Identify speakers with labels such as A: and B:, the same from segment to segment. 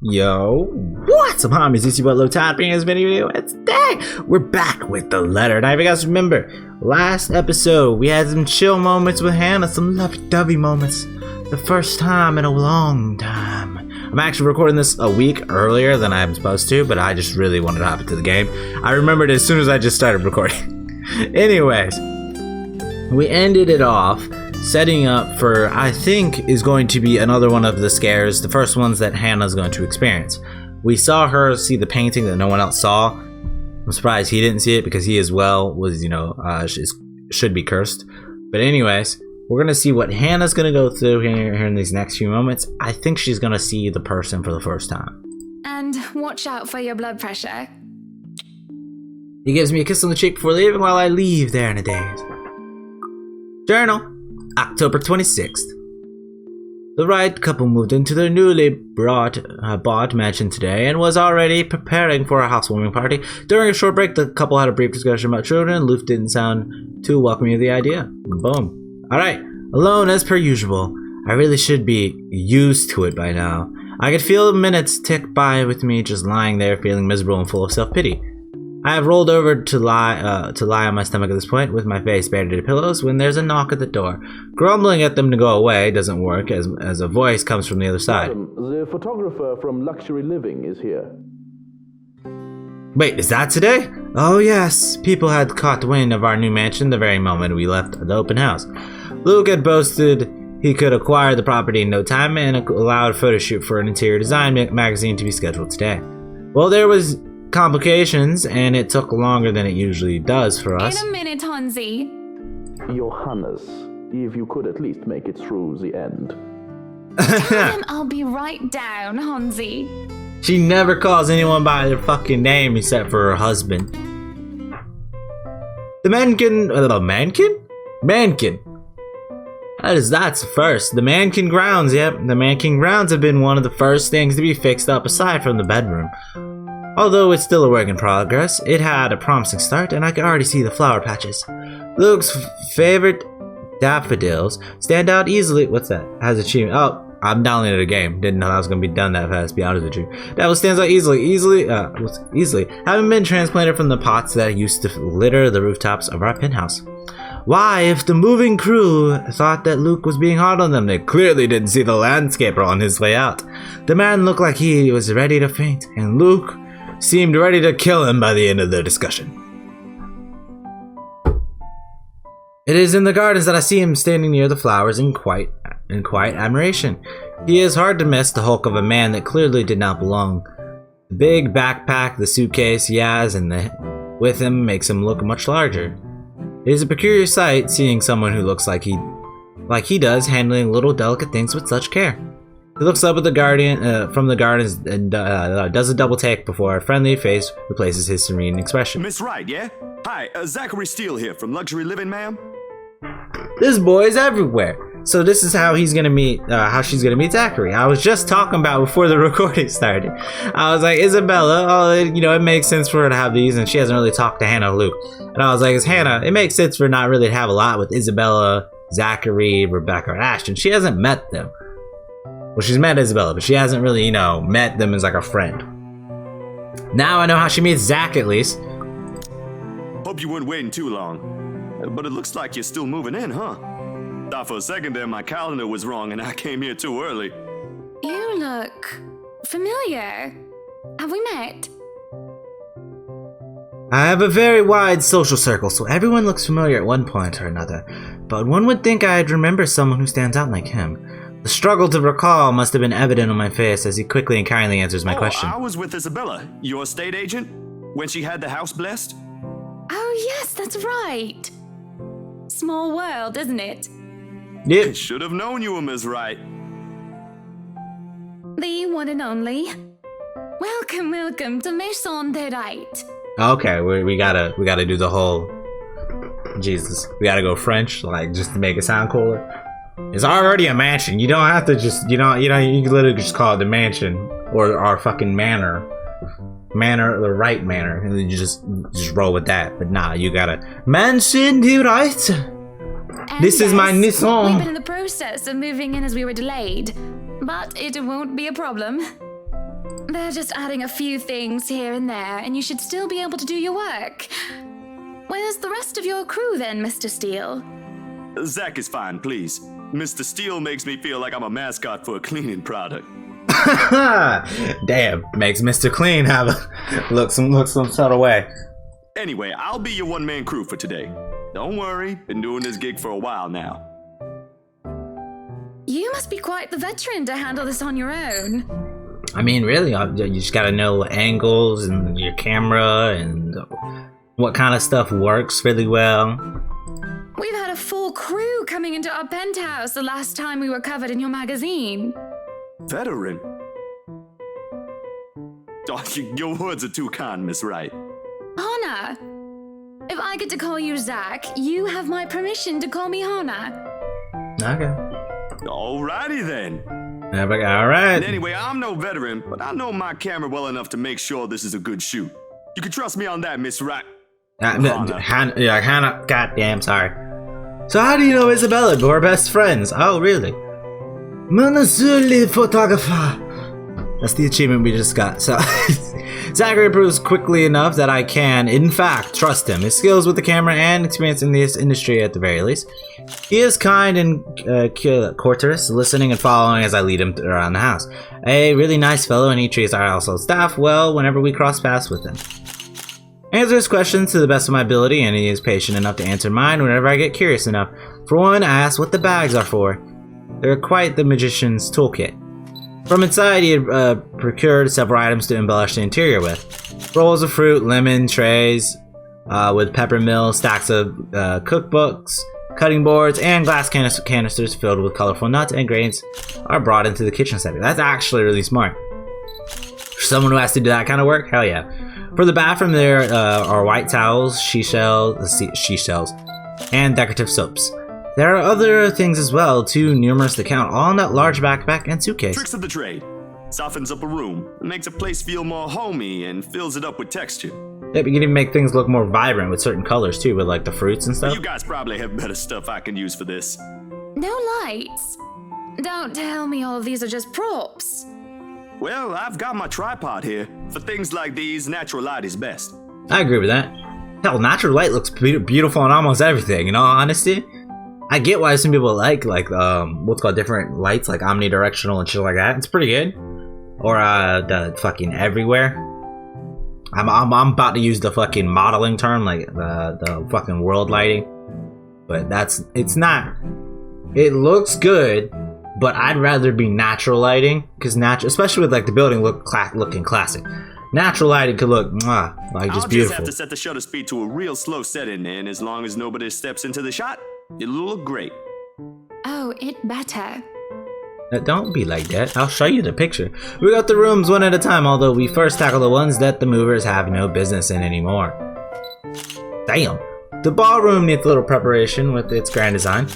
A: Yo, what's up, homies? It's your boy LowTide bringing this video, and today we're back with the letter. Now, if you guys remember, last episode we had some chill moments with Hannah, some lovey-dovey moments. The first time in a long time. I'm actually recording this a week earlier than I'm supposed to, but I just really wanted to hop into the game. I remembered as soon as I just started recording. Anyways, we ended it off setting up for, I think, is going to be another one of the scares, the first ones that Hannah's going to experience. We saw her see the painting that no one else saw. I'm surprised he didn't see it because he as well was, should be cursed. But anyways, we're going to see what Hannah's going to go through here in these next few moments. I think she's going to see the person for the first time.
B: And watch out for your blood pressure.
A: He gives me a kiss on the cheek before leaving while I leave there in a daze. Journal. October 26th. The Wright couple moved into their newly bought mansion today and was already preparing for a housewarming party. During a short break, the couple had a brief discussion about children. Luke didn't sound too welcoming of the idea. Boom. Alright, alone as per usual. I really should be used to it by now. I could feel the minutes tick by with me just lying there feeling miserable and full of self-pity. I have rolled over to lie on my stomach at this point, with my face buried in the pillows, when there's a knock at the door. Grumbling at them to go away doesn't work, as a voice comes from the other side.
C: The photographer from Luxury Living is here.
A: Wait, is that today? Oh yes, people had caught wind of our new mansion the very moment we left the open house. Luke had boasted he could acquire the property in no time and allowed a photo shoot for an interior design magazine to be scheduled today. Well, there was complications, and it took longer than it usually does for us.
B: In a minute, Hansi.
C: Johannes, if you could at least make it through the end.
B: Tell him I'll be right down, Hansi.
A: She never calls anyone by their fucking name except for her husband. The mankin. That's first. The mankin grounds, yep. The mankin grounds have been one of the first things to be fixed up aside from the bedroom. Although it's still a work in progress, it had a promising start and I could already see the flower patches. Luke's favorite daffodils stand out easily. What's that? Has achievement. Oh, I'm downloading a game. Didn't know I was going to be done that fast, to be honest with you. Daffodil stands out easily. Having been transplanted from the pots that used to litter the rooftops of our penthouse. Why, if the moving crew thought that Luke was being hard on them, they clearly didn't see the landscaper on his way out. The man looked like he was ready to faint, and Luke seemed ready to kill him by the end of their discussion. It is in the gardens that I see him standing near the flowers in quiet admiration. He is hard to miss, the hulk of a man that clearly did not belong. The big backpack, the suitcase he has, and with him makes him look much larger. It is a peculiar sight seeing someone who looks like he does, handling little delicate things with such care. He looks up at the guardian from the gardens and does a double take before a friendly face replaces his serene expression.
D: Miss Wright, yeah? Hi, Zachary Steele here from Luxury Living, ma'am.
A: This boy's everywhere. So this is how she's gonna meet Zachary. I was just talking about before the recording started. I was like, Isabella, it makes sense for her to have these, and she hasn't really talked to Hannah or Luke. And I was like, it's Hannah. It makes sense for not really to have a lot with Isabella, Zachary, Rebecca, or Ashton. She hasn't met them. Well, she's met Isabella, but she hasn't really, met them as like a friend. Now I know how she meets Zach, at least.
D: Hope you weren't waiting too long. But it looks like you're still moving in, huh? Thought for a second there my calendar was wrong and I came here too early.
B: You look familiar. Have we met?
A: I have a very wide social circle, so everyone looks familiar at one point or another. But one would think I'd remember someone who stands out like him. The struggle to recall must have been evident on my face as he quickly and kindly answers my question.
D: I was with Isabella, your estate agent, when she had the house blessed.
B: Oh yes, that's right. Small world, isn't it?
A: Yep.
D: I should have known you were Miss Wright.
B: The one and only. Welcome to Maison de Wright.
A: Okay, we gotta do the whole. Jesus, we gotta go French, just to make it sound cooler. It's already a mansion. You don't have to just, you can literally just call it the mansion or our fucking manor, the Wright manor, and then you just roll with that. But nah, you gotta mansion de Wright. This is my maison.
B: We've been in the process of moving in as we were delayed, but it won't be a problem. They're just adding a few things here and there, and you should still be able to do your work. Where's the rest of your crew then, Mr. Steele?
D: Zach is fine, please. Mr. Steele makes me feel like I'm a mascot for a cleaning product.
A: Damn, makes Mr. Clean have a look some sort of way.
D: Anyway, I'll be your one-man crew for today. Don't worry, been doing this gig for a while now.
B: You must be quite the veteran to handle this on your own.
A: I mean, really, you just gotta know angles and your camera and what kind of stuff works really well.
B: We've had a full crew coming into our penthouse the last time we were covered in your magazine.
D: Veteran? Oh, your words are too kind, Miss Wright.
B: Hannah! If I get to call you Zach, you have my permission to call me Hannah.
A: Okay.
D: Alrighty then.
A: Alright.
D: Anyway, I'm no veteran, but I know my camera well enough to make sure this is a good shoot. You can trust me on that, Miss Wright.
A: Hannah, goddamn, sorry. So how do you know Isabella? We're best friends. Oh, really? Monsieur le photographer. That's the achievement we just got. So Zachary proves quickly enough that I can, in fact, trust him. His skills with the camera and experience in this industry at the very least. He is kind and courteous, listening and following as I lead him around the house. A really nice fellow, and he treats our household staff well whenever we cross paths with him. Answers questions to the best of my ability, and he is patient enough to answer mine whenever I get curious enough. For one, I ask what the bags are for. They're quite the magician's toolkit. From inside, he had procured several items to embellish the interior with. Rolls of fruit, lemon trays with peppermill, stacks of cookbooks, cutting boards, and glass canisters filled with colorful nuts and grains are brought into the kitchen setting. That's actually really smart. For someone who has to do that kind of work, hell yeah. For the bathroom, there are white towels, seashells, and decorative soaps. There are other things as well, too numerous to count, all in that large backpack and suitcase.
D: Tricks of the trade. Softens up a room, makes a place feel more homey, and fills it up with texture.
A: Yep, you can even make things look more vibrant with certain colors too, with like the fruits and stuff.
D: You guys probably have better stuff I can use for this.
B: No lights. Don't tell me all of these are just props.
D: Well, I've got my tripod here. For things like these, natural light is best.
A: I agree with that. Hell, natural light looks beautiful on almost everything, in all honesty. I get why some people like what's called different lights, like omnidirectional and shit like that. It's pretty good. Or the fucking everywhere. I'm about to use the fucking modeling term, like the fucking world lighting. But it's not. It looks good, but I'd rather be natural lighting, because especially with like the building looking classic. Natural lighting could look like just beautiful.
D: I'll just have to set the shutter speed to a real slow setting, and as long as nobody steps into the shot, it'll look great.
B: Oh, it better.
A: Don't be like that. I'll show you the picture. We got the rooms one at a time, although we first tackle the ones that the movers have no business in anymore. Damn. The ballroom needs a little preparation with its grand design.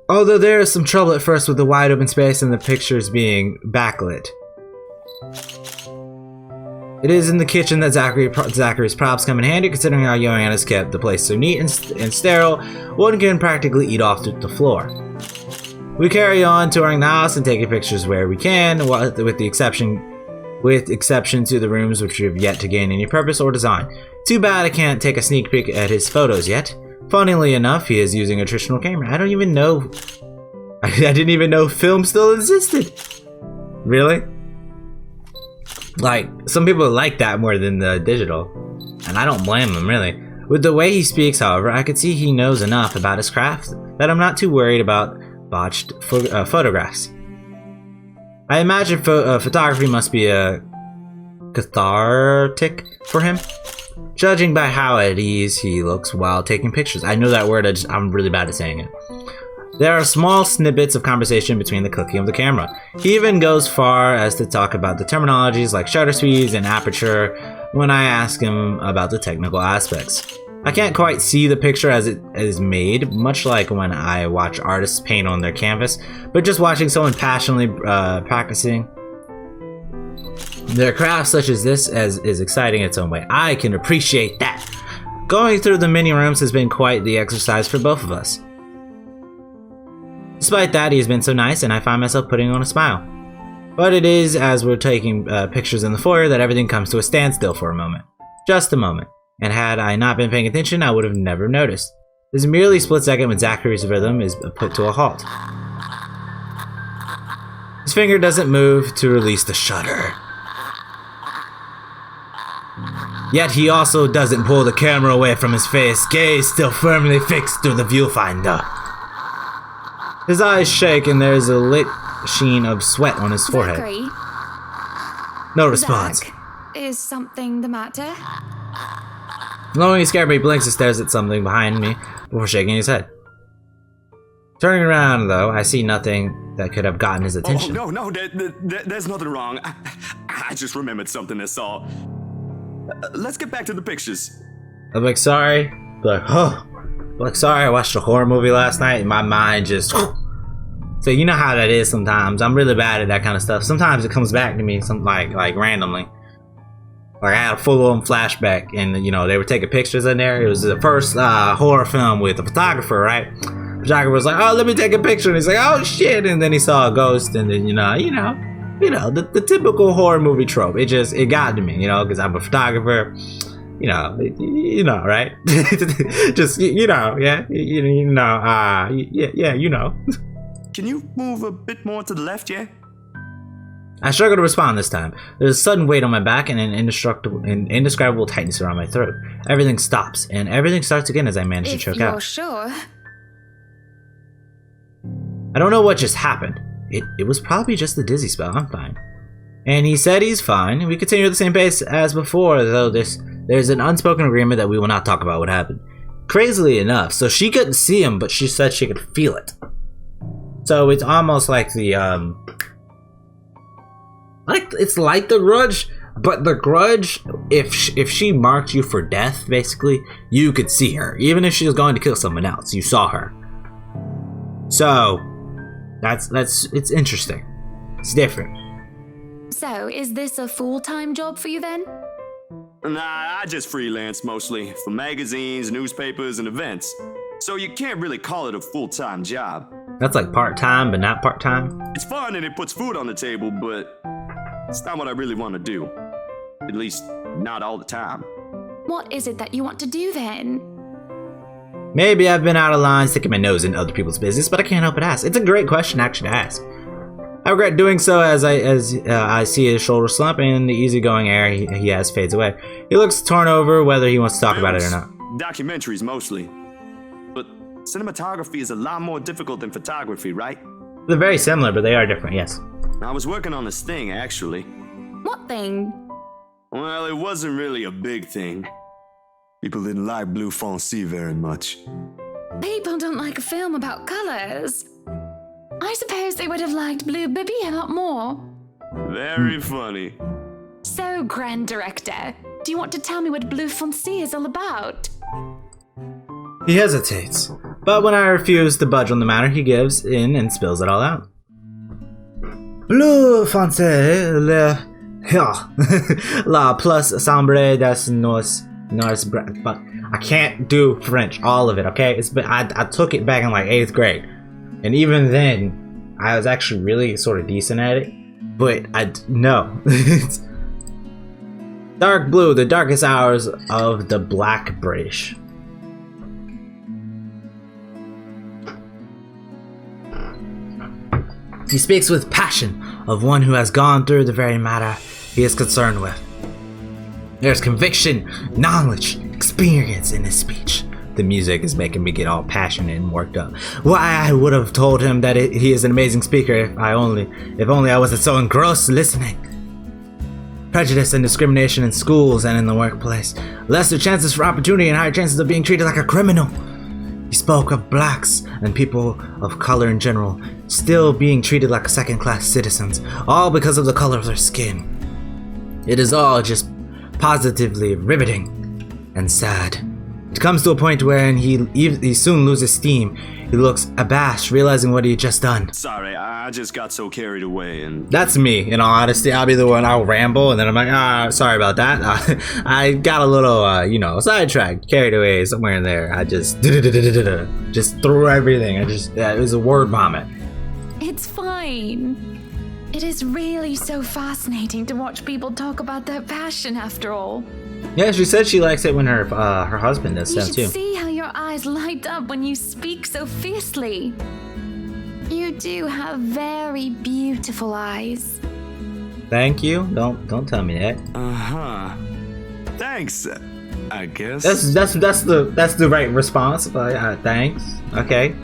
A: Although there is some trouble at first with the wide open space and the pictures being backlit. It is in the kitchen that Zachary's props come in handy, considering how Joanne has kept the place so neat and sterile, one can practically eat off the floor. We carry on touring the house and taking pictures where we can, with exception to the rooms which have yet to gain any purpose or design. Too bad I can't take a sneak peek at his photos yet. Funnily enough, he is using a traditional camera. I didn't even know film still existed. Really? Like, some people like that more than the digital, and I don't blame them, really. With the way he speaks, however, I could see he knows enough about his craft that I'm not too worried about botched photographs. I imagine photography must be cathartic for him, judging by how at ease he looks while taking pictures. I know that word, I'm really bad at saying it. There are small snippets of conversation between the clicking of the camera. He even goes far as to talk about the terminologies like shutter speeds and aperture when I ask him about the technical aspects. I can't quite see the picture as it is made, much like when I watch artists paint on their canvas, but just watching someone passionately practicing their craft such as this is exciting in its own way. I can appreciate that. Going through the mini rooms has been quite the exercise for both of us. Despite that, he has been so nice, and I find myself putting on a smile. But it is as we're taking pictures in the foyer that everything comes to a standstill for a moment. Just a moment. And had I not been paying attention, I would have never noticed. There's merely a split second when Zachary's rhythm is put to a halt. His finger doesn't move to release the shutter. Yet he also doesn't pull the camera away from his face, gaze still firmly fixed through the viewfinder. His eyes shake and there's a lit sheen of sweat on his forehead.
B: Zachary?
A: No response.
B: Zach, is something the matter?
A: Knowing he's scared, he blinks and stares at something behind me before shaking his head. Turning around, though, I see nothing that could have gotten his attention.
D: Oh, no, there's nothing wrong. I just remembered something that's all. Let's get back to the pictures.
A: I'm like, sorry. Sorry, I watched a horror movie last night and my mind just... So you know how that is sometimes. I'm really bad at that kind of stuff. Sometimes it comes back to me like randomly. Like I had a full-on flashback and, you know, they were taking pictures in there. It was the first horror film with a photographer, right? The photographer was like, oh, let me take a picture. And he's like, oh, shit. And then he saw a ghost and then, the typical horror movie trope. It got to me, because I'm a photographer. Right? Just, yeah,
D: Can you move a bit more to the left, yeah?
A: I struggle to respond this time. There's a sudden weight on my back and an indescribable tightness around my throat. Everything stops, and everything starts again as I manage to choke out.
B: If you're sure.
A: I don't know what just happened. It was probably just the dizzy spell. I'm fine. And he said he's fine. We continue at the same pace as before, though there's an unspoken agreement that we will not talk about what happened. Crazily enough, so she couldn't see him, but she said she could feel it. So it's almost like it's like the Grudge, but the Grudge, if she marked you for death, basically, you could see her. Even if she was going to kill someone else, you saw her. So, it's interesting. It's different.
B: So, is this a full-time job for you then?
D: Nah, I just freelance mostly, for magazines, newspapers, and events. So you can't really call it a full-time job.
A: That's like part-time, but not part-time?
D: It's fun and it puts food on the table, but it's not what I really want to do. At least, not all the time.
B: What is it that you want to do then?
A: Maybe I've been out of line sticking my nose in other people's business, but I can't help but ask. It's a great question actually to ask. I regret doing so as I see his shoulder slump and the easygoing air he has fades away. He looks torn over whether he wants to talk about it or not.
D: Documentaries mostly. But cinematography is a lot more difficult than photography, right?
A: They're very similar, but they are different, yes.
D: I was working on this thing, actually.
B: What thing?
D: Well, it wasn't really a big thing. People didn't like blue foncé very much.
B: People don't like a film about colors. I suppose they would have liked Blue Bibby a lot more.
D: Very funny.
B: So, Grand Director, do you want to tell me what Blue Foncé is all about?
A: He hesitates, but when I refuse to budge on the matter, he gives in and spills it all out. Bleu français, la plus sombre des nos, but I can't do French, all of it, okay? I took it back in like 8th grade, and even then, I was actually really sort of decent at it, but no. Dark blue, the darkest hours of the Black British. He speaks with passion of one who has gone through the very matter he is concerned with. There's conviction, knowledge, experience in his speech. The music is making me get all passionate and worked up. Why, I would have told him that he is an amazing speaker if only I wasn't so engrossed listening. Prejudice and discrimination in schools and in the workplace. Lesser chances for opportunity and higher chances of being treated like a criminal. He spoke of blacks and people of color in general still being treated like second-class citizens, all because of the color of their skin. It is all just positively riveting and sad. It comes to a point wherein he soon loses steam. He looks abashed, realizing what he had just done.
D: Sorry, I just got so carried away and...
A: That's me, in all honesty. I'll be the one, I'll ramble, and then I'm like, sorry about that. I got a little, sidetracked, carried away somewhere in there. I just threw everything. It was a word vomit.
B: It's fine. It is really so fascinating to watch people talk about their passion after all.
A: Yeah, she said she likes it when her husband does
B: You
A: stuff
B: should
A: too.
B: see how your eyes light up when you speak so fiercely. You do have very beautiful eyes.
A: Thank you. Don't tell me that.
D: Uh-huh. Thanks, I guess.
A: That's the right response. Thanks. Okay.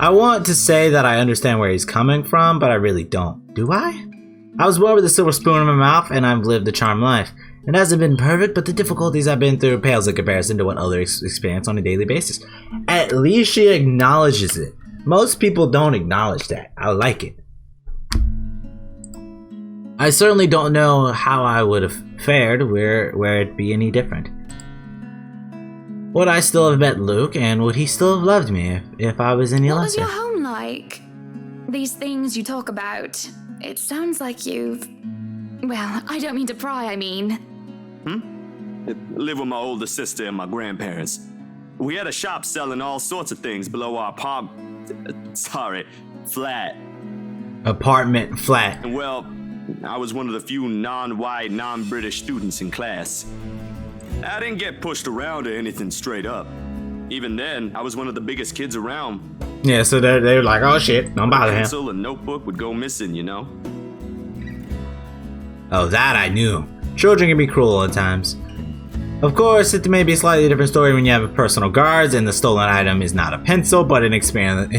A: I want to say that I understand where he's coming from, but I really don't. Do I? I was born with a silver spoon in my mouth, and I've lived a charmed life. It hasn't been perfect, but the difficulties I've been through pales in comparison to what others experience on a daily basis. At least she acknowledges it. Most people don't acknowledge that. I like it. I certainly don't know how I would have fared where it'd be any different. Would I still have met Luke, and would he still have loved me if I was any
B: What was
A: lesser?
B: your home like? These things you talk about, it sounds like you've... Well, I don't mean to pry, I mean.
D: Live with my older sister and my grandparents. We had a shop selling all sorts of things below our flat.
A: Apartment flat.
D: And well, I was one of the few non-white, non-British students in class. I didn't get pushed around or anything straight up. Even then, I was one of the biggest kids around.
A: Yeah, so they're like, oh shit, don't bother him.
D: Pencil and notebook would go missing, you know?
A: Oh, that I knew. Children can be cruel at times. Of course, it may be a slightly different story when you have personal guards and the stolen item is not a pencil, but an expensive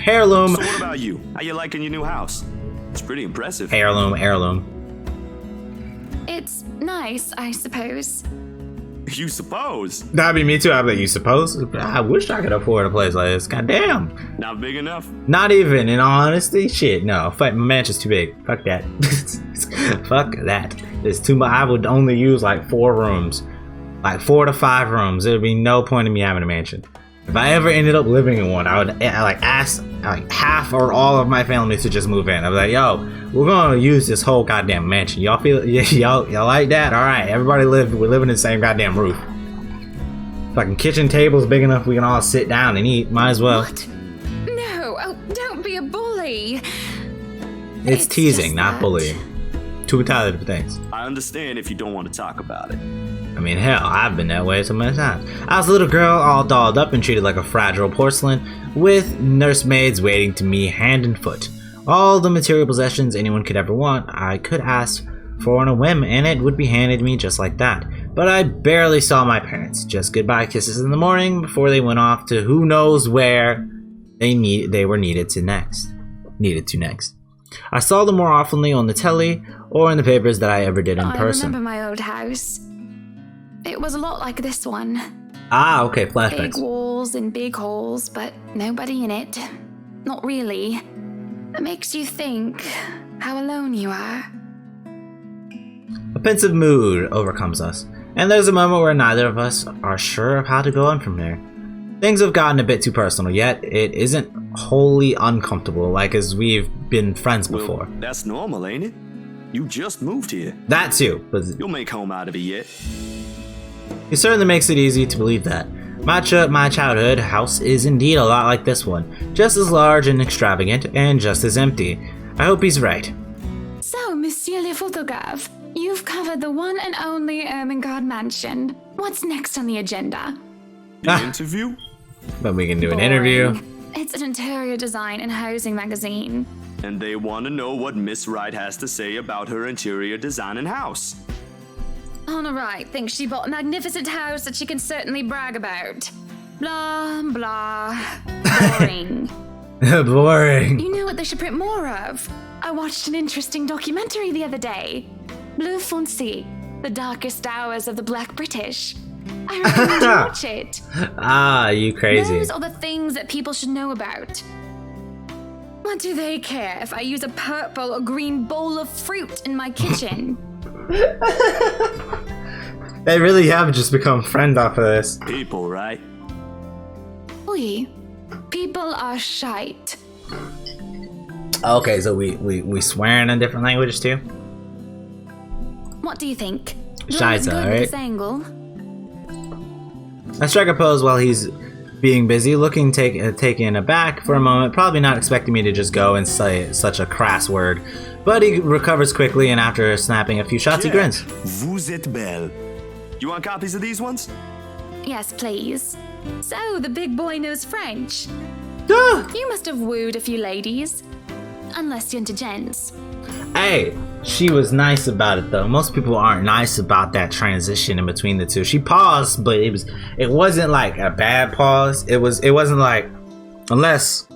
A: heirloom.
D: So what about you? How you liking your new house? It's pretty impressive.
A: Heirloom.
B: It's nice, I suppose.
D: You suppose?
A: That'd be me too. I'd be like, you suppose? I wish I could afford a place like this. God damn.
D: Not big enough?
A: Not even, in all honesty. Shit, no. My mansion's too big. Fuck that. Fuck that. It's too much. I would only use like 4 rooms. Like 4 to 5 rooms. There'd be no point in me having a mansion. If I ever ended up living in one, I would ask half or all of my family to just move in. I'd be like, yo, we're gonna use this whole goddamn mansion. Y'all feel y'all like that? Alright, everybody we're living in the same goddamn roof. Fucking kitchen table's big enough we can all sit down and eat. Might as well.
B: What? No, oh, don't be a bully.
A: It's teasing,
B: just
A: not
B: that.
A: bullying. Two entirely different things.
D: I understand if you don't want to talk about it.
A: I mean, hell, I've been that way so many times. I was a little girl, all dolled up and treated like a fragile porcelain, with nursemaids waiting to me hand and foot. All the material possessions anyone could ever want, I could ask for on a whim, and it would be handed me just like that. But I barely saw my parents. Just goodbye kisses in the morning before they went off to who knows where they were needed to next. I saw them more oftenly on the telly or in the papers than I ever did in
B: I
A: person.
B: remember my old house. It was a lot like this one.
A: Ah, okay,
B: Big
A: flashbacks.
B: walls and big halls, but nobody in it. Not really. It makes you think how alone you are.
A: A pensive mood overcomes us, and there's a moment where neither of us are sure of how to go on from there. Things have gotten a bit too personal, yet it isn't wholly uncomfortable like as we've been friends before.
D: Well, that's normal, ain't it? You just moved here.
A: That too, but
D: You'll make home out of it yet.
A: it certainly makes it easy to believe that. My childhood house is indeed a lot like this one, just as large and extravagant, and just as empty. I hope he's right.
B: So, Monsieur le Photographe, you've covered the one and only Ermengarde mansion. What's next on the agenda?
D: The interview?
A: But we can do an interview.
B: Boring. It's an interior design and housing magazine.
D: And they want to know what Miss Wright has to say about her interior design and house.
B: Honor Wright thinks she bought a magnificent house that she can certainly brag about. Blah, blah. Boring.
A: Boring.
B: You know what they should print more of? I watched an interesting documentary the other day. Bleu Foncé, the darkest hours of the Black British. I recommend you watch it.
A: Ah, you crazy.
B: Those are the things that people should know about. What do they care if I use a purple or green bowl of fruit in my kitchen?
A: They really have just become friends off of this.
D: People, right?
B: Oui. People are shite.
A: Okay, so we swearing in different languages too?
B: What do you think? Do I look
A: Shites,
B: good with
A: alright.
B: this angle?
A: I strike a pose while he's being busy, looking taken aback for a moment, probably not expecting me to just go and say such a crass word. But he recovers quickly, and after snapping a few shots, he grins.
D: Vous êtes belle. You want copies of these ones?
B: Yes, please. So, the big boy knows French.
A: Ah!
B: You must have wooed a few ladies. Unless you're into gents.
A: Hey, she was nice about it though. Most people aren't nice about that transition in between the two. She paused, but it wasn't like a bad pause. It wasn't like, unless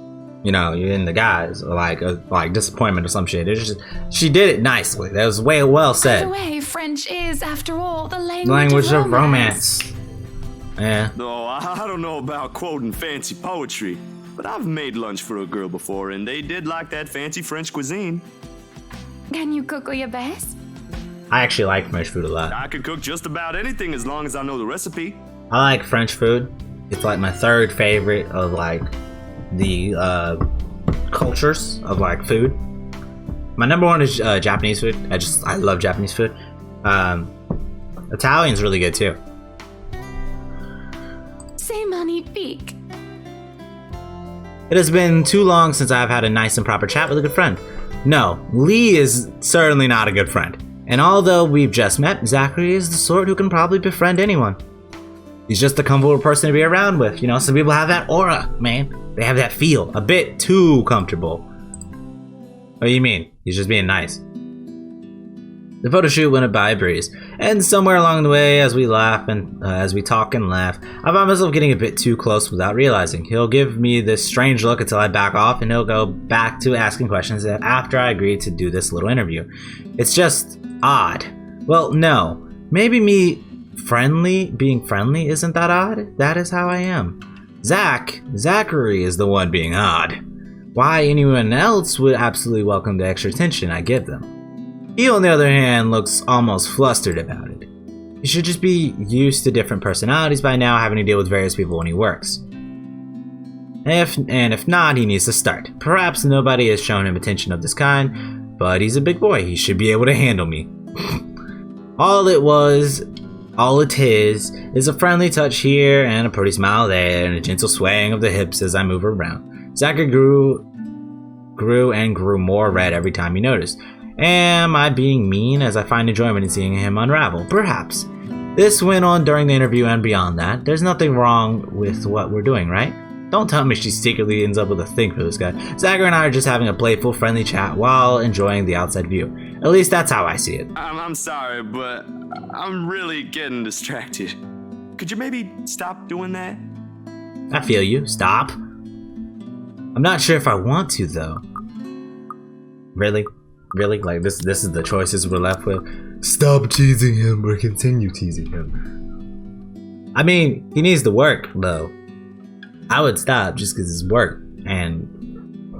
A: you're in the guys or like disappointment or some shit. It's just she did it nicely. That was well said.
B: By the way, French is, after all, the
A: Language of romance. Yeah.
D: No, I don't know about quoting fancy poetry, but I've made lunch for a girl before, and they did like that fancy French cuisine.
B: Can you cook your best?
A: I actually like French food a lot.
D: I could cook just about anything as long as I know the recipe.
A: I like French food. It's like my third favorite of like the cultures of like food. My number one is Japanese food. I love Japanese food. Italian's really good too.
B: C'est magnifique.
A: It has been too long since I've had a nice and proper chat with a good friend. No, Lee is certainly not a good friend. And although we've just met, Zachary is the sort who can probably befriend anyone. He's just a comfortable person to be around with. Some people have that aura, man. They have that feel. A bit too comfortable. What do you mean? He's just being nice. The photo shoot went by a breeze, and somewhere along the way, as we laugh and as we talk and laugh, I find myself getting a bit too close without realizing. He'll give me this strange look until I back off, and he'll go back to asking questions after I agree to do this little interview. It's just odd. Well, no, maybe being friendly isn't that odd. That is how I am. Zachary is the one being odd. Why anyone else would absolutely welcome the extra attention I give them. He, on the other hand, looks almost flustered about it. He should just be used to different personalities by now, having to deal with various people when he works. If not, he needs to start. Perhaps nobody has shown him attention of this kind, but he's a big boy. He should be able to handle me. All it is a friendly touch here and a pretty smile there and a gentle swaying of the hips as I move around. Zachary grew more red every time he noticed. Am I being mean as I find enjoyment in seeing him unravel? Perhaps. This went on during the interview and beyond that. There's nothing wrong with what we're doing, right? Don't tell me she secretly ends up with a thing for this guy. Zachary and I are just having a playful, friendly chat while enjoying the outside view. At least that's how I see it.
D: I'm sorry, but I'm really getting distracted. Could you maybe stop doing that?
A: I feel you. Stop. I'm not sure if I want to, though. Really? Like, this is the choices we're left with? Stop teasing him or continue teasing him. I mean, he needs to work, though. I would stop just because it's work. And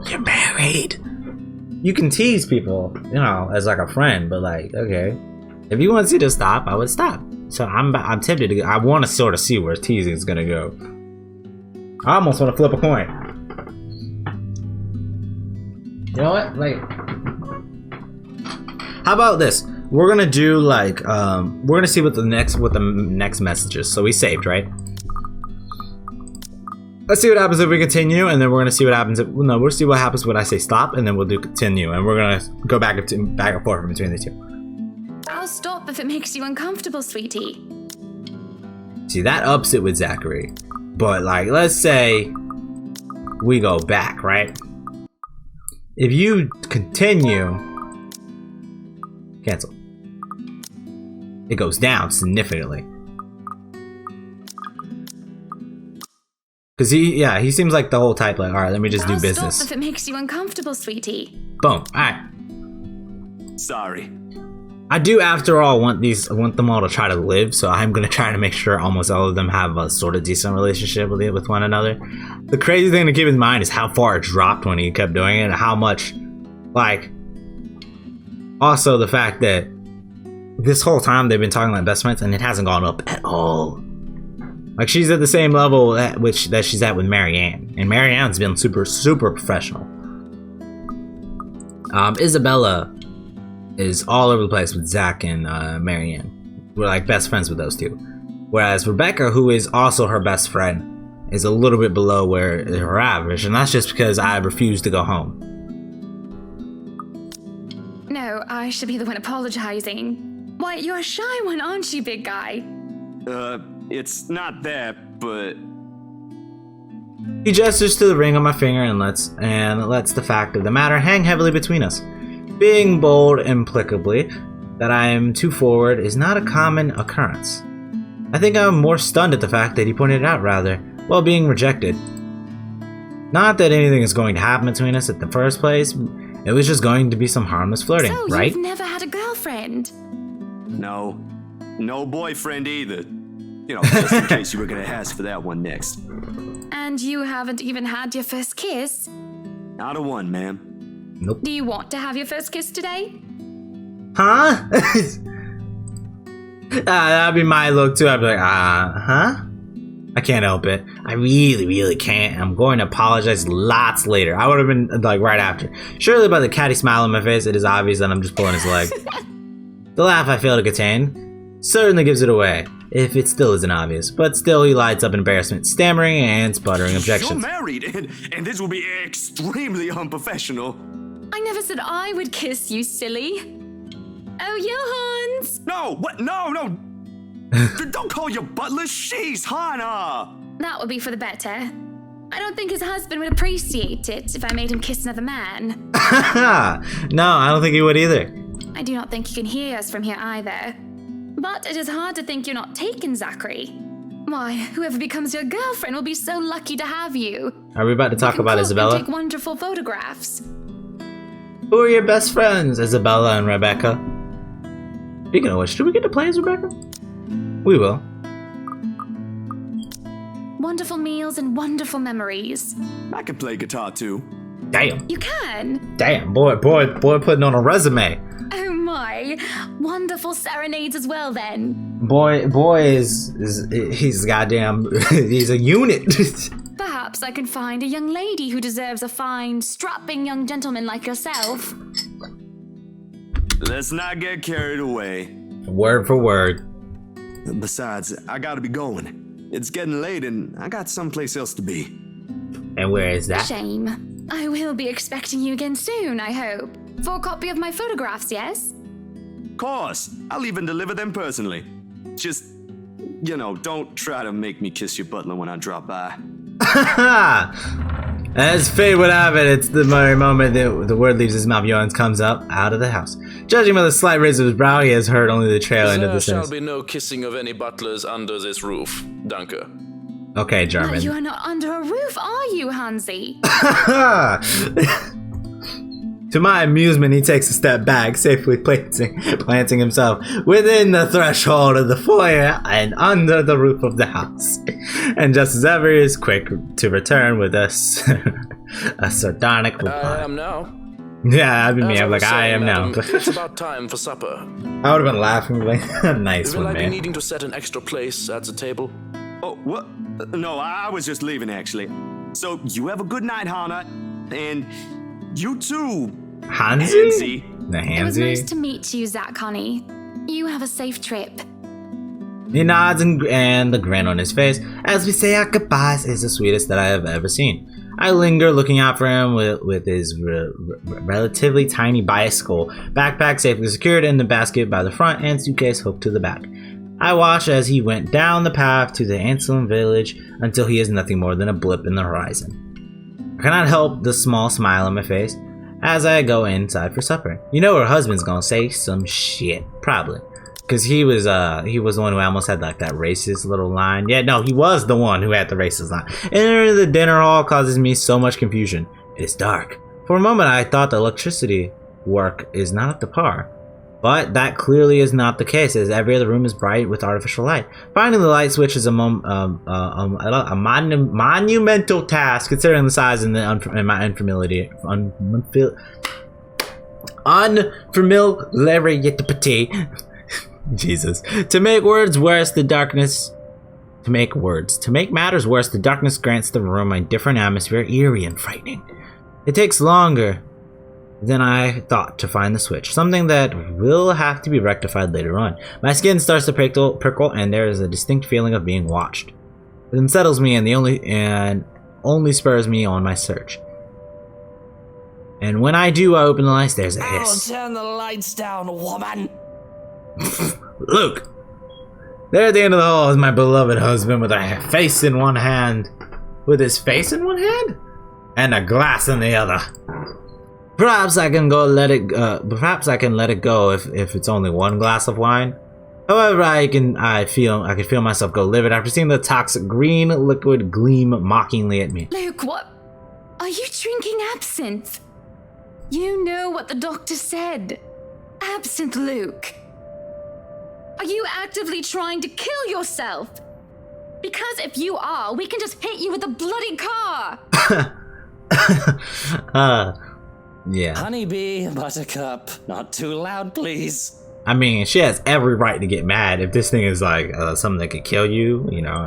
A: you're married. You can tease people, as like a friend, but like, okay. If he wants you to stop, I would stop. So I'm tempted to. I want to sort of see where teasing is gonna go. I almost want to flip a coin. You know what? Like, how about this? We're gonna do like we're gonna see what the next message is. So we saved, right? Let's see what happens if we continue, and then we're gonna see what happens. We'll see what happens when I say stop, and then we'll do continue, and we're gonna go back and forth between the two.
B: I'll stop if it makes you uncomfortable, sweetie.
A: See, that ups it with Zachary, but like, let's say we go back, right? If you continue, cancel. It goes down significantly. Cause he seems like the whole type like, all right, let me just do business.
B: Stop if it makes you uncomfortable, sweetie.
A: Boom. All right.
D: Sorry.
A: I do, after all, want them all to try to live, so I'm gonna try to make sure almost all of them have a sort of decent relationship with one another. The crazy thing to keep in mind is how far it dropped when he kept doing it, and how much, like, also the fact that this whole time they've been talking like best friends, and it hasn't gone up at all. Like, she's at the same level that she's at with Marianne, and Marianne's been super, super professional. Isabella is all over the place with Zach and Marianne. We're like best friends with those two. Whereas Rebecca, who is also her best friend, is a little bit below where her average, and that's just because I refuse to go home.
B: No, I should be the one apologizing. Why, you're a shy one, aren't you, big guy?
D: It's not that, but...
A: He gestures to the ring on my finger and lets the fact of the matter hang heavily between us. Being bold implicably that I am too forward is not a common occurrence. I think I'm more stunned at the fact that he pointed it out rather, while being rejected. Not that anything is going to happen between us at the first place, it was just going to be some harmless flirting,
B: So,
A: right?
B: you've never had a girlfriend?
D: No. No boyfriend either. You know, just in case you were gonna ask for that one next.
B: And you haven't even had your first kiss?
D: Not a one, ma'am.
A: Nope.
B: Do you want to have your first kiss today?
A: Huh? That'd be my look too. I'd be like, huh? I can't help it. I really can't. I'm going to apologize lots later. I would have been like right after. Surely by the catty smile on my face, it is obvious that I'm just pulling his leg. The laugh I fail to contain certainly gives it away, if it still isn't obvious. But still, he lights up in embarrassment, stammering and sputtering objections.
D: You're married, and this will be extremely unprofessional.
B: I never said I would kiss you, silly. Oh, Johans!
D: No, what? No. Don't call your butler. She's Hannah.
B: That would be for the better. I don't think his husband would appreciate it if I made him kiss another man.
A: No, I don't think he would either.
B: I do not think you can hear us from here either. But it is hard to think you're not taken, Zachary. Why, whoever becomes your girlfriend will be so lucky to have you.
A: Are we about to talk about Isabella?
B: Take wonderful photographs.
A: Who are your best friends, Isabella and Rebecca? Speaking of which, should we get to play as Rebecca? We will.
B: Wonderful meals and wonderful memories.
D: I can play guitar too.
A: Damn.
B: You can?
A: Damn, boy putting on a resume.
B: Oh my. Wonderful serenades as well then.
A: Boy he's goddamn, he's a unit.
B: Perhaps I can find a young lady who deserves a fine, strapping young gentleman like yourself.
D: Let's not get carried away.
A: Word for word.
D: Besides, I gotta be going. It's getting late and I got someplace else to be.
A: And where is that?
B: Shame. I will be expecting you again soon, I hope. For a copy of my photographs, yes?
D: Course, I'll even deliver them personally. Just, you know, don't try to make me kiss your butler when I drop by.
A: As fate would have it, it's the very moment that the word leaves his mouth, Johannes comes up out of the house. Judging by the slight raise of his brow, he has heard only the trail end of the
E: There shall
A: sentence.
E: be no kissing of any butlers under this roof. Danke.
A: Okay, German.
B: You are not under a roof, are you, Hansi?
A: To my amusement, he takes a step back, safely planting himself within the threshold of the foyer and under the roof of the house. And just as ever, he is quick to return with a sardonic reply.
E: I am now.
A: Yeah, that'd be me.
E: As
A: I'm like,
E: was
A: I
E: saying,
A: am now.
E: madam, it's about time for supper.
A: I would have been laughing, like, nice
E: Will
A: one,
E: I be
A: man.
E: needing to set an extra place at the table?
D: Oh, what? No, I was just leaving actually. So you have a good night, Hannah, and you too.
A: Hansi? The
B: It was nice
A: Hansi?
B: to meet you, Zach, honey. You have a safe trip.
A: He nods and the grin on his face as we say our goodbyes is the sweetest that I have ever seen. I linger looking out for him with his relatively tiny bicycle, backpack safely secured in the basket by the front and suitcase hooked to the back. I watch as he went down the path to the Anselm village until he is nothing more than a blip in the horizon. I cannot help the small smile on my face as I go inside for supper. You know her husband's gonna say some shit, probably. Cause he was the one who almost had like that racist little line. Yeah, no, he was the one who had the racist line. Entering the dinner hall causes me so much confusion. It is dark. For a moment I thought the electricity work is not up to par. But that clearly is not the case, as every other room is bright with artificial light. Finding the light switch is a monumental task, considering the size and my unfamiliarity. Jesus. To make matters worse, the darkness grants the room a different atmosphere, eerie and frightening. It takes longer than I thought to find the switch, something that will have to be rectified later on. My skin starts to prickle and there is a distinct feeling of being watched. It unsettles me and only spurs me on my search. And when I do, I open the lights. There's a hiss.
F: I'll turn the lights down, woman.
A: Luke! There at the end of the hall is my beloved husband with a face in one hand. With his face in one hand? And a glass in the other. Perhaps I can let it go if it's only one glass of wine. However, I can feel myself go livid after seeing the toxic green liquid gleam mockingly at me.
B: Luke, what? Are you drinking absinthe? You know what the doctor said. Absinthe, Luke. Are you actively trying to kill yourself? Because if you are, we can just hit you with a bloody car.
A: Yeah.
F: Honeybee, Buttercup, not too loud, please.
A: I mean, she has every right to get mad if this thing is like something that could kill you, you know.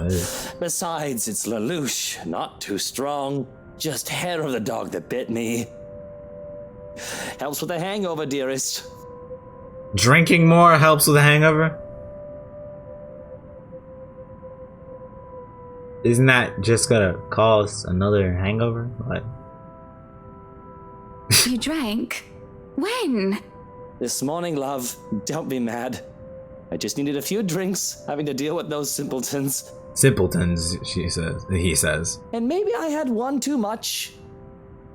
F: Besides, it's Lelouch, not too strong. Just hair of the dog that bit me. Helps with a hangover, dearest.
A: Drinking more helps with a hangover? Isn't that just gonna cause another hangover? Like...
B: You drank? When?
F: This morning, love. Don't be mad. I just needed a few drinks, having to deal with those simpletons.
A: Simpletons, he says.
F: And maybe I had one too much.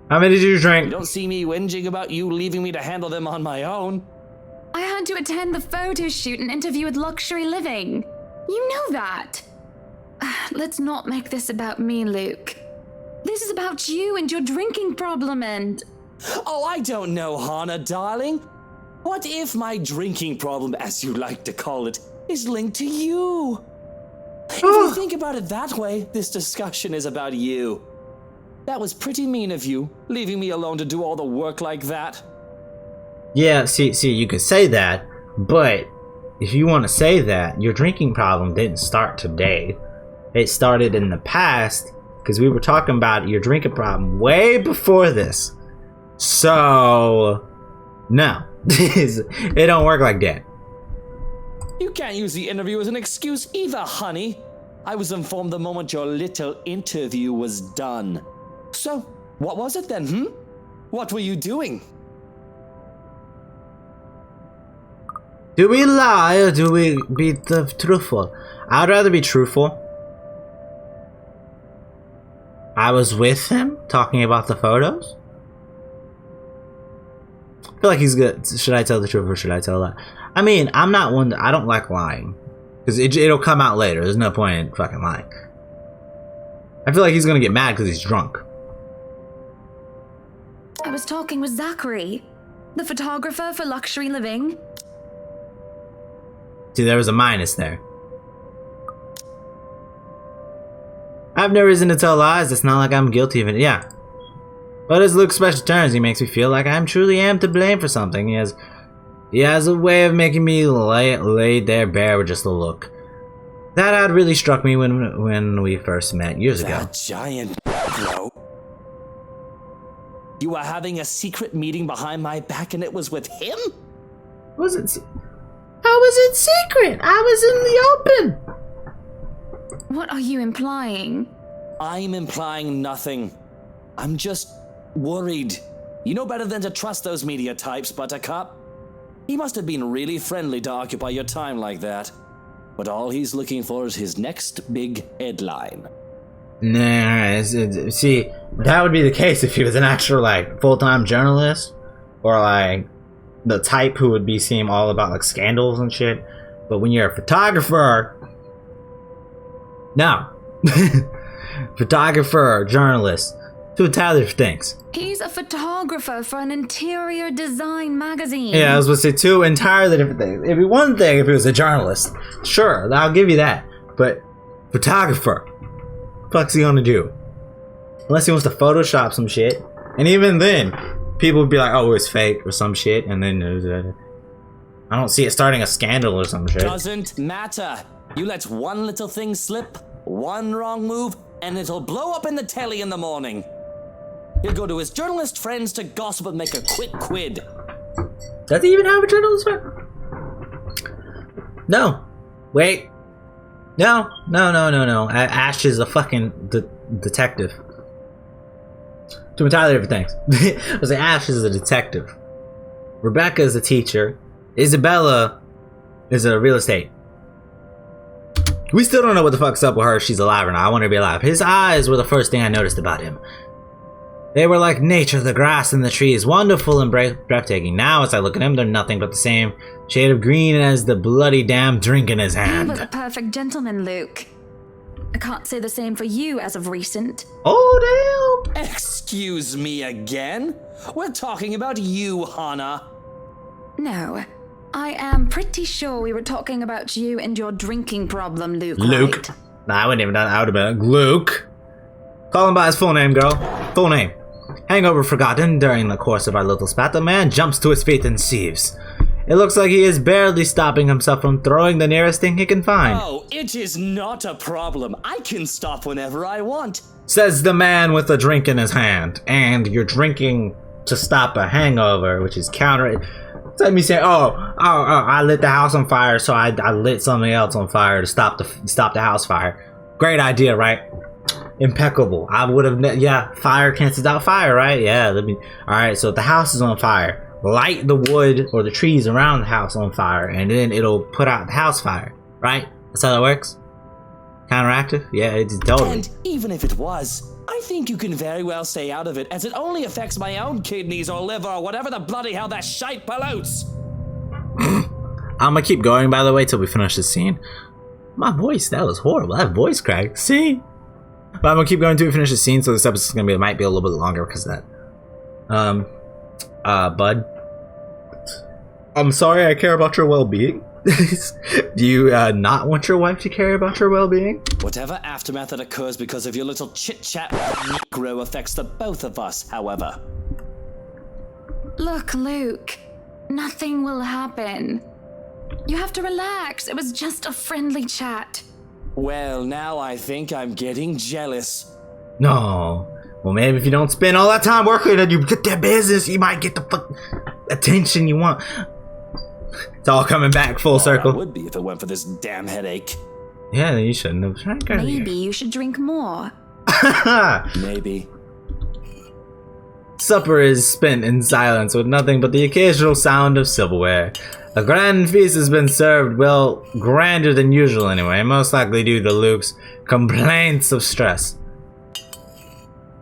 A: How many did you drink?
F: You don't see me whinging about you leaving me to handle them on my own.
B: I had to attend the photo shoot and interview with Luxury Living. You know that. Let's not make this about me, Luke. This is about you and your drinking problem and...
F: Oh, I don't know, Hannah, darling. What if my drinking problem, as you like to call it, is linked to you? If you think about it that way, this discussion is about you. That was pretty mean of you, leaving me alone to do all the work like that.
A: Yeah, see, you could say that, but if you want to say that, your drinking problem didn't start today. It started in the past, because we were talking about your drinking problem way before this. So, no, it don't work like that.
F: You can't use the interview as an excuse either, honey. I was informed the moment your little interview was done. So, what was it then, What were you doing?
A: Do we lie or do we be truthful? I'd rather be truthful. I was with him talking about the photos. I feel like he's good. Should I tell the truth or should I tell a lie? I mean, I'm not one. I don't like lying because it'll come out later. There's no point in fucking lying. I feel like he's gonna get mad because he's drunk.
B: I was talking with Zachary, the photographer for Luxury Living.
A: See, there was a minus there. I have no reason to tell lies. It's not like I'm guilty of it. Yeah. But as Luke's special turns, he makes me feel like I truly am to blame for something. He has a way of making me lay there bare with just a look. That had really struck me when we first met years ago.
F: That giant bro. You were having a secret meeting behind my back and it was with him?
A: How was it secret? I was in the open.
B: What are you implying?
F: I'm implying nothing. I'm just worried. You know better than to trust those media types, Buttercup. He must have been really friendly to occupy your time like that. But all he's looking for is his next big headline.
A: Nah, see, that would be the case if he was an actual, like, full-time journalist. Or, like, the type who would be seeing all about, like, scandals and shit. But when you're a photographer... No. Photographer, journalist. Two entirely different things.
B: He's a photographer for an interior design magazine.
A: Yeah, I was going to say two entirely different things. It'd be one thing if he was a journalist. Sure, I'll give you that. But photographer. What the fuck's he gonna do? Unless he wants to Photoshop some shit. And even then, people would be like, oh, it's fake or some shit. And then I don't see it starting a scandal or some shit.
F: Doesn't matter. You let one little thing slip, one wrong move, and it'll blow up in the telly in the morning. He'll go to his journalist friends to gossip and make a quick quid.
A: Does he even have a journalist friend? No. Wait. No. Ash is a fucking detective. Two entirely different things. I was like, Ash is a detective. Rebecca is a teacher. Isabella is a real estate. We still don't know what the fuck's up with her if she's alive or not. I want her to be alive. His eyes were the first thing I noticed about him. They were like nature, the grass and the trees, wonderful and breathtaking. Now as I look at him, they're nothing but the same shade of green as the bloody damn drink in his
B: He
A: hand.
B: was a perfect gentleman, Luke. I can't say the same for you as of recent.
A: Oh, damn!
F: Excuse me again? We're talking about you, Hannah.
B: No, I am pretty sure we were talking about you and your drinking problem, Luke.
A: Luke.
B: Wright.
A: Nah, I wouldn't even done that. I would have been Luke. Call him by his full name, girl. Full name. Hangover forgotten. During the course of our little spat, the man jumps to his feet and seethes. It looks like he is barely stopping himself from throwing the nearest thing he can find.
F: Oh, it is not a problem. I can stop whenever I want.
A: Says the man with a drink in his hand. And you're drinking to stop a hangover, which is counter. It's like me saying, I lit the house on fire, so I lit something else on fire to stop the house fire. Great idea, right? Impeccable. I would have, fire cancels out fire, right? Yeah, alright, so if the house is on fire, light the wood or the trees around the house on fire, and then it'll put out the house fire, right? That's how that works? Counteractive? Yeah, it's totally.
F: And even if it was, I think you can very well stay out of it, as it only affects my own kidneys or liver or whatever the bloody hell that shite pollutes.
A: I'm gonna keep going, by the way, till we finish this scene. My voice, that was horrible. That voice crack. See? But I'm gonna keep going until we finish the scene, so this episode's gonna might be a little bit longer because of that. Bud. I'm sorry I care about your well-being. Do you not want your wife to care about your well-being?
F: Whatever aftermath that occurs because of your little chit-chat Negro affects the both of us, however.
B: Look, Luke, nothing will happen. You have to relax. It was just a friendly chat.
F: Well, now I think I'm getting jealous.
A: No. Well, maybe if you don't spend all that time working and you get that business, you might get the attention you want. It's all coming back full circle.
F: It would be if it weren't for this damn headache.
A: Yeah, you shouldn't have drank earlier.
B: Maybe you should drink more.
F: Maybe.
A: Supper is spent in silence with nothing but the occasional sound of silverware. A grand feast has been served, well, grander than usual anyway, most likely due to Luke's complaints of stress.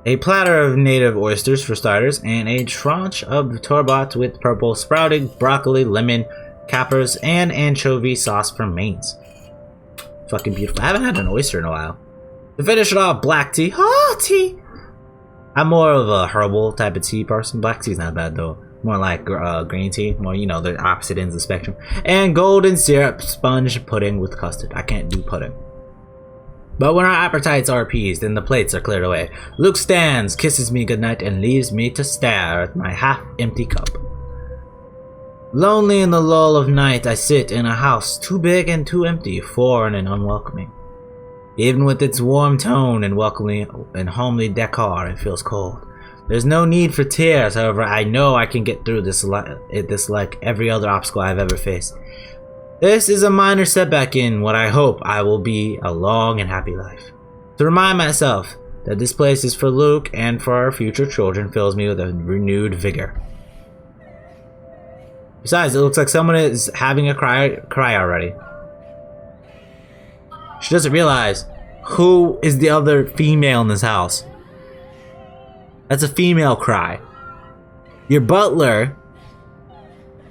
A: A platter of native oysters for starters, and a tranche of turbot with purple sprouting, broccoli, lemon, capers, and anchovy sauce for mains. Fucking beautiful. I haven't had an oyster in a while. To finish it off, black tea. Oh, tea! I'm more of a herbal type of tea person. Black tea's not bad though. More like green tea. More, you know, the opposite ends of the spectrum. And golden syrup sponge pudding with custard. I can't do pudding. But when our appetites are appeased and the plates are cleared away, Luke stands, kisses me goodnight, and leaves me to stare at my half-empty cup. Lonely in the lull of night, I sit in a house too big and too empty, foreign and unwelcoming. Even with its warm tone and welcoming and homely decor, it feels cold. There's no need for tears, however, I know I can get through this like every other obstacle I've ever faced. This is a minor setback in what I hope I will be a long and happy life. To remind myself that this place is for Luke and for our future children fills me with a renewed vigor. Besides, it looks like someone is having a cry already. She doesn't realize who is the other female in this house. That's a female cry. Your butler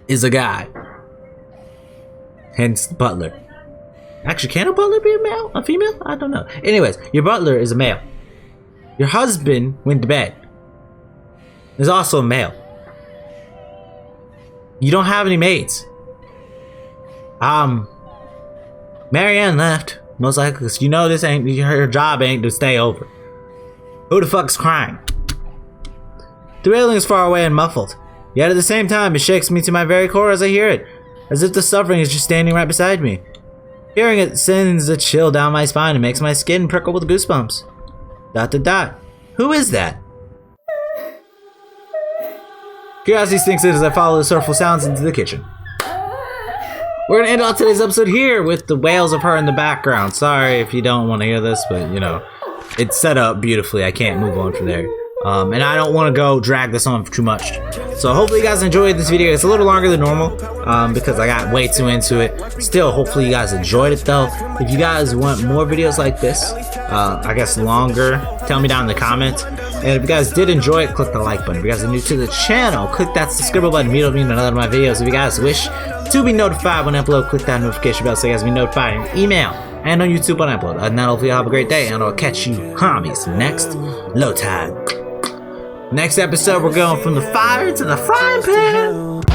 A: is a guy. Hence the butler. Actually, can a butler be a male? A female? I don't know. Anyways, your butler is a male. Your husband went to bed. Is also a male. You don't have any maids. Marianne left. Most likely, because you know this ain't, her job ain't to stay over. Who the fuck's crying? The railing is far away and muffled. Yet at the same time, it shakes me to my very core as I hear it. As if the suffering is just standing right beside me. Hearing it sends a chill down my spine and makes my skin prickle with goosebumps. ... Who is that? Curiosity sinks in as I follow the sorrowful sounds into the kitchen. we're gonna end off today's episode here with the wails of her in the background. Sorry if you don't want to hear this, but you know, it's set up beautifully. I can't move on from there. And I don't want to go drag this on too much. So hopefully you guys enjoyed this video. It's a little longer than normal because I got way too into it. Still, hopefully you guys enjoyed it though. If you guys want more videos like this, I guess longer, tell me down in the comments. And if you guys did enjoy it, click the like button. If you guys are new to the channel, click that subscribe button. You don't need another of my videos. If you guys wish to be notified when I upload, click that notification bell so you guys be notified in email and on YouTube when I upload. And hopefully you'll have a great day, and I'll catch you homies next LowTide. Next episode, we're going from the fire to the frying pan.